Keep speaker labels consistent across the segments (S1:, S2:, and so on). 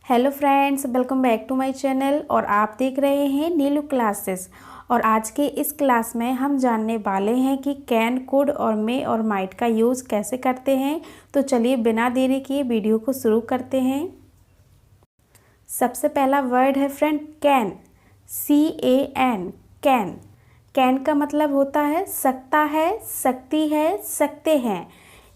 S1: Hello friends, welcome back to my channel और आप देख रहे हैं नीलू क्लासेस। और आज के इस क्लास में हम जानने वाले हैं कि कैन, कुड और मे और माइट का यूज़ कैसे करते हैं। तो चलिए बिना देरी किए वीडियो को शुरू करते हैं। सबसे पहला वर्ड है friend can, CAN, can. Can का मतलब होता है सकता है, सकती है, सकते हैं,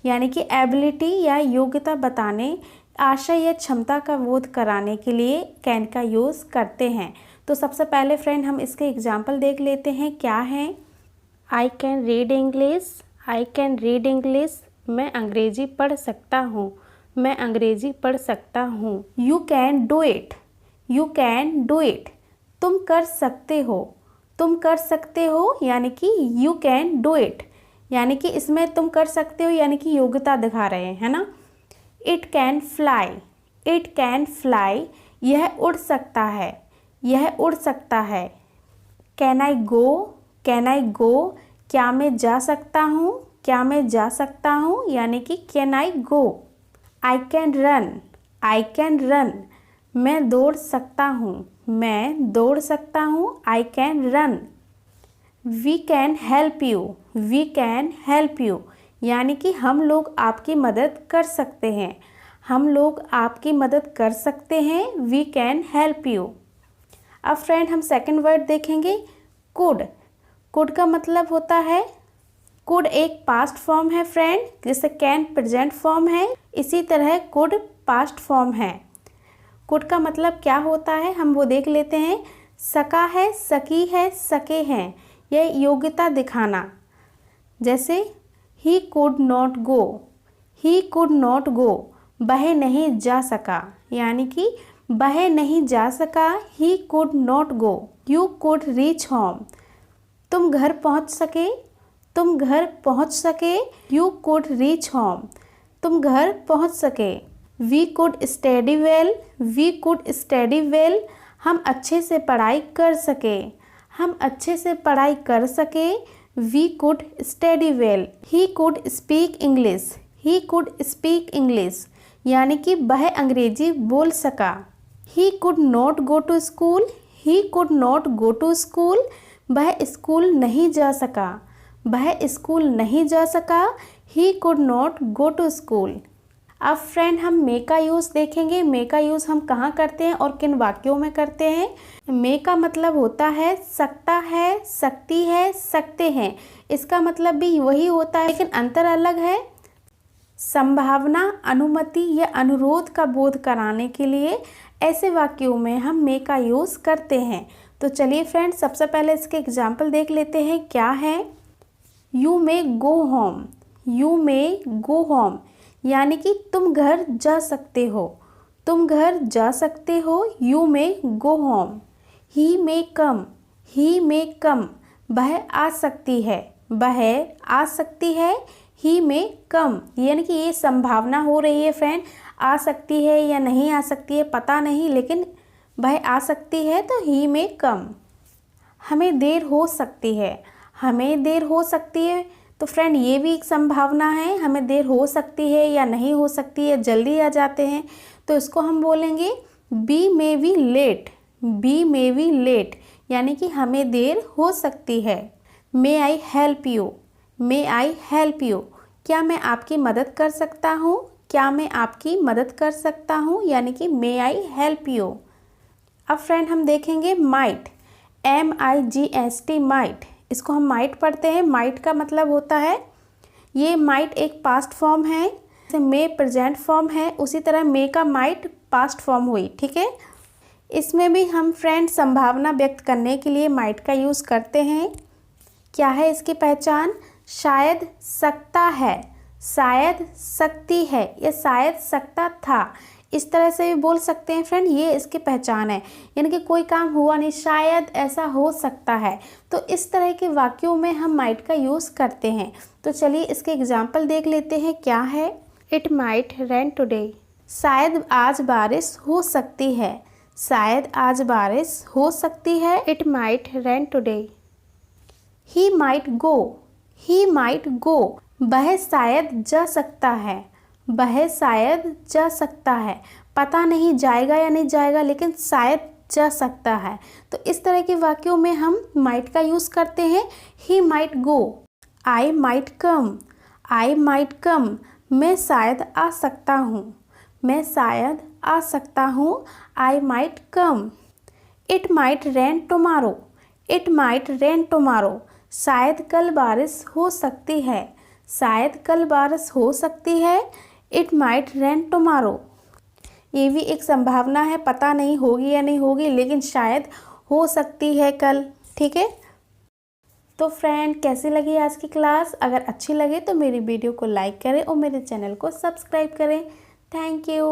S1: यानी कि एबिलिटी या योग्यता बताने, आशा या क्षमता का बोध कराने के लिए कैन का यूज़ करते हैं। तो सबसे पहले फ्रेंड हम इसके एग्जाम्पल देख लेते हैं क्या हैं। I can read English, I can read English, मैं अंग्रेजी पढ़ सकता हूँ, मैं अंग्रेजी पढ़ सकता हूँ। You can do it, you can do it, तुम कर सकते हो, तुम कर सकते हो, यानी कि यू कैन डू इट, यानी कि इसमें तुम कर सकते हो यानी कि योग्यता दिखा रहे हैं, है ना। It can fly, it can fly, यह उड़ सकता है, यह उड़ सकता है। Can I go, can I गो, क्या मैं जा सकता हूँ, क्या मैं जा सकता हूँ, यानी कि can I go. I can run, I can run, मैं दौड़ सकता हूँ, मैं दौड़ सकता हूँ, I can run. We can help you, we can help you, यानी कि हम लोग आपकी मदद कर सकते हैं, हम लोग आपकी मदद कर सकते हैं। We can help you. अब फ्रेंड हम सेकंड वर्ड देखेंगे कुड। कुड का मतलब होता है, कुड एक पास्ट फॉर्म है फ्रेंड, जैसे कैन प्रेजेंट फॉर्म है, इसी तरह कुड पास्ट फॉर्म है। कुड का मतलब क्या होता है हम वो देख लेते हैं। सका है, सकी है, सके हैं, यह योग्यता दिखाना। जैसे ही could not go, he could not गो, वह नहीं जा सका, यानी कि वह नहीं जा सका। He could not go. You could reach home, तुम घर पहुंच सके, तुम घर पहुंच सके। यू कुड रीच होम, तुम घर पहुंच सके। We could study well, we could study well, हम अच्छे से पढ़ाई कर सके, हम अच्छे से पढ़ाई कर सके। We could study well. He could speak English, he could speak English, यानी कि वह अंग्रेजी बोल सका। He could not go to school, he could not go to school, वह स्कूल नहीं जा सका, वह स्कूल नहीं जा सका। He could not go to school. अब फ्रेंड हम मे का यूज़ देखेंगे। मे का यूज़ हम कहाँ करते हैं और किन वाक्यों में करते हैं। मे का मतलब होता है सकता है, सकती है, सकते हैं, इसका मतलब भी वही होता है लेकिन अंतर अलग है। संभावना, अनुमति या अनुरोध का बोध कराने के लिए ऐसे वाक्यों में हम मे का यूज़ करते हैं। तो चलिए फ्रेंड सबसे पहले इसके एग्जाम्पल देख लेते हैं क्या है। You may go home, you may go home, यानी कि तुम घर जा सकते हो, तुम घर जा सकते हो। You may go home. ही मे कम, ही मे कम, वह आ सकती है, वह आ सकती है। ही मे कम, यानी कि ये संभावना हो रही है फ्रेंड, आ सकती है या नहीं आ सकती है पता नहीं, लेकिन वह आ सकती है तो ही मे कम। हमें देर हो सकती है, हमें देर हो सकती है, तो फ्रेंड ये भी एक संभावना है, हमें देर हो सकती है या नहीं हो सकती है, जल्दी आ जाते हैं, तो इसको हम बोलेंगे be may be late, be may be late, यानी कि हमें देर हो सकती है। May I help you, may I help you, क्या मैं आपकी मदद कर सकता हूँ, क्या मैं आपकी मदद कर सकता हूँ, यानी कि मे आई हेल्प यू। अब फ्रेंड हम देखेंगे माइट, MIGHT, माइट, इसको हम माइट पढ़ते हैं। माइट का मतलब होता है, ये माइट एक पास्ट फॉर्म है, जैसे मे प्रेजेंट फॉर्म है, उसी तरह मे का माइट पास्ट फॉर्म हुई, ठीक है। इसमें भी हम फ्रेंड संभावना व्यक्त करने के लिए माइट का यूज़ करते हैं। क्या है इसकी पहचान। शायद सकता है, शायद सकती है, या शायद सकता था, इस तरह से भी बोल सकते हैं फ्रेंड, ये इसकी पहचान है, यानी कि कोई काम हुआ नहीं, शायद ऐसा हो सकता है, तो इस तरह के वाक्यों में हम माइट का यूज़ करते हैं। तो चलिए इसके एग्जाम्पल देख लेते हैं क्या है। इट माइट रेन टुडे, शायद आज बारिश हो सकती है, शायद आज बारिश हो सकती है। It might rain today. He might go, he might go, वह शायद जा सकता है, वह शायद जा सकता है, पता नहीं जाएगा या नहीं जाएगा, लेकिन शायद जा सकता है। तो इस तरह के वाक्यों में हम माइट का यूज़ करते हैं। He might go, I might come, I might come, मैं शायद आ सकता हूँ, मैं शायद आ सकता हूँ, I might come. It might rain tomorrow, it might rain tomorrow, शायद कल बारिश हो सकती है, शायद कल बारिश हो सकती है। इट माइट रेन टुमारो, ये भी एक संभावना है, पता नहीं होगी या नहीं होगी, लेकिन शायद हो सकती है कल। ठीक है, तो फ्रेंड कैसी लगी आज की क्लास? अगर अच्छी लगे तो मेरी वीडियो को लाइक करें और मेरे चैनल को सब्सक्राइब करें। Thank you.